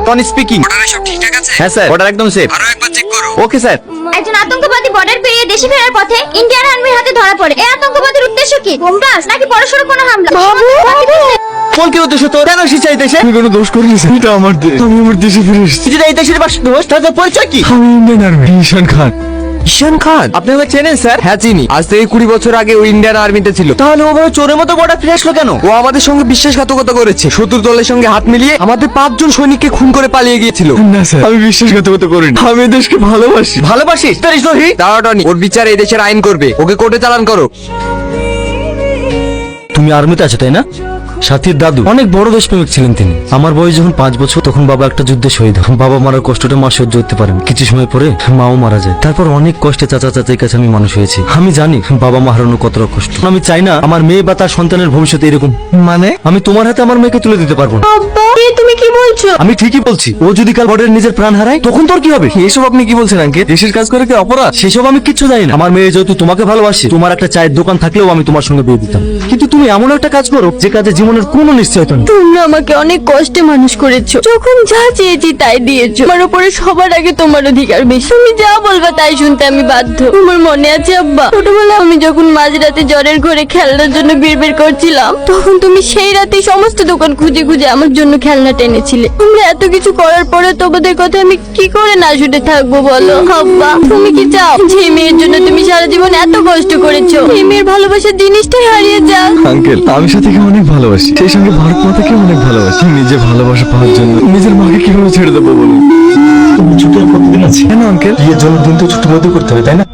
Tony speaking. বর্ডারে সব ঠিকঠাক আছে? হ্যাঁ স্যার, অর্ডার একদম সেফ। আরো একবার চেক করো। Okay sir. একজন আতঙ্কবাদী বর্ডার পেরিয়ে দেশে ফেরার পথে ইন্ডিয়ান আর্মির হাতে ধরা পড়ে। এই আতঙ্কবাদীর উদ্দেশ্য কি? বোমব্লাস্ট নাকি বড়সড় কোনো হামলা? বল কি উদ্দেশ্য তোর? কেন এসেছিস এই দেশে? আমি কোনো দোষ করিনি স্যার, এটা আমার দেশ। আমি আমার দেশে ফিরে এসেছি। তুই যদি এই দেশের বাসিন্দা, তাহলে পরিচয় কি? আমি ইন্ডিয়ান আর্মি ঈশান খান। ঈশান খান? আপনি আমাকে চেনেন স্যার? হ্যাঁ চিনি, আজ থেকে 20 বছর আগে ও ইন্ডিয়ান আর্মিতে ছিল। তাহলে ও ভাবে চোরের মতো বর্ডার ফিরে আসলো কেন? ও আমাদের সঙ্গে বিশ্বাসঘাতকতা করেছে, শত্রু দলের সঙ্গে হাত মিলিয়ে আমাদের 5 জন সৈনিককে খুন করে পালিয়ে গিয়েছিল। না স্যার, আমি বিশ্বাসঘাতকতা করিনি, আমি এই দেশকে ভালোবাসি। ভালোবাসিস? দ্রোহী। দাঁড়া টনি, ওর বিচার এই দেশের আইন করবে, ওকে কোর্টে চালান করো। তুমি আর্মিতে আছো তাই না? সাথীর দাদু অনেক বড় দেশপ্রেমিক ছিলেন তিনি। আমার বয়স যখন 5 বছর, তখন বাবা একটা যুদ্ধে শহীদ হন। বাবা মারার কষ্টটা মা সহ্য করতে পারেন। কিছু সময় পরে মাও মারা যায়। তারপর অনেক কষ্টে চাচা চাচির কাছে আমি মানুষ হয়েছি। আমি জানি বাবা মা হারানো কতটা কষ্ট। আমি চাই না আমার মেয়ে বা তার সন্তানের ভবিষ্যৎ এরকম। মানে? আমি তোমার হাতে আমার মেয়েকে তুলে দিতে পারবো না। আব্বা, তুমি কি বলছো? আমি ঠিকই বলছি। ও যদি কাল বর্ডারে নিজের প্রাণ হারায়, তখন তোর কি হবে? এসব আপনি কি বলছেন আঙ্কেল? দেশের কাজ করে কি অপরাধ? সেসব আমি কিচ্ছু জানি না। আমার মেয়ে যেহেতু তোমাকে ভালোবাসে, তোমার একটা চায়ের দোকান থাকলেও আমি তোমার সঙ্গে বিয়ে দিতাম। কিন্তু তুমি এমন একটা কাজ করো যে কাজে জীবনের কোনো নিশ্চয়তা নেই। তোমরা আমাকে অনেক কষ্টে মানুষ করেছো, যখন যা চেয়েছি তাই দিয়েছো। আমার উপরে সবার আগে তোমার অধিকার বেশি। তুমি যা বলবা তাই শুনতে আমি বাধ্য। তোমার মনে আছে আব্বা, ছোটবেলায় আমি যখন মাঝরাতে জ্বরের ঘরে খেলনার জন্য বিড়বিড় করছিলাম, তখন তুমি সেই রাতেই সমস্ত দোকান খুঁজে খুঁজে আমার জন্য খেলনা টেনেছিলে। তোমরা এত কিছু করার পরে তোমাদের কথা আমি কি করে না শুনে থাকবো বলো? আব্বা, তুমি কি চাও যে মেয়ের জন্য তুমি সারা জীবন এত কষ্ট করেছো, এই মেয়ের ভালোবাসার জিনিসটাই হারিয়ে যাক? আঙ্কেল, আমি সাথীকে অনেক ভালোবাসি, সেই সঙ্গে ভারত মাতাকে অনেক ভালোবাসি। নিজে ভালোবাসা পাওয়ার জন্য নিজের মাকে কিভাবে ছেড়ে দেবো বলুন? ছুটি আর কতদিন আছে? কেন আঙ্কেল? বিয়ের জন্য দিন তো ছুটির মধ্যে করতে হবে তাই না?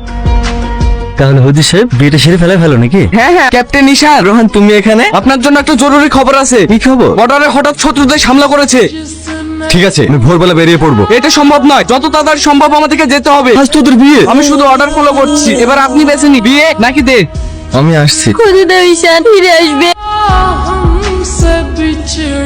তাহলে হদি সাহেব বিয়েটা সেরে ফেলা ভালো নাকি? হ্যাঁ হ্যাঁ, ক্যাপ্টেন ঈশান। রোহান, তুমি এখানে? আপনার জন্য একটা জরুরি খবর আছে। কি খবর? বর্ডারে হঠাৎ শত্রুদের হামলা করেছে। ঠিক আছে, আমি ভোরবেলা বেরিয়ে পড়বো। এটা সম্ভব নয়, যত তাড়াতাড়ি সম্ভব আমাদেরকে যেতে হবে। আজ তোদের বিয়ে। আমি শুধু অর্ডার ফলো করছি, এবার আপনি বেছে নিন, বিয়ে নাকি দে। আমি আসছি। খুঁজে দাও ঈশান, ফিরে আসবে। हमसे बिछड़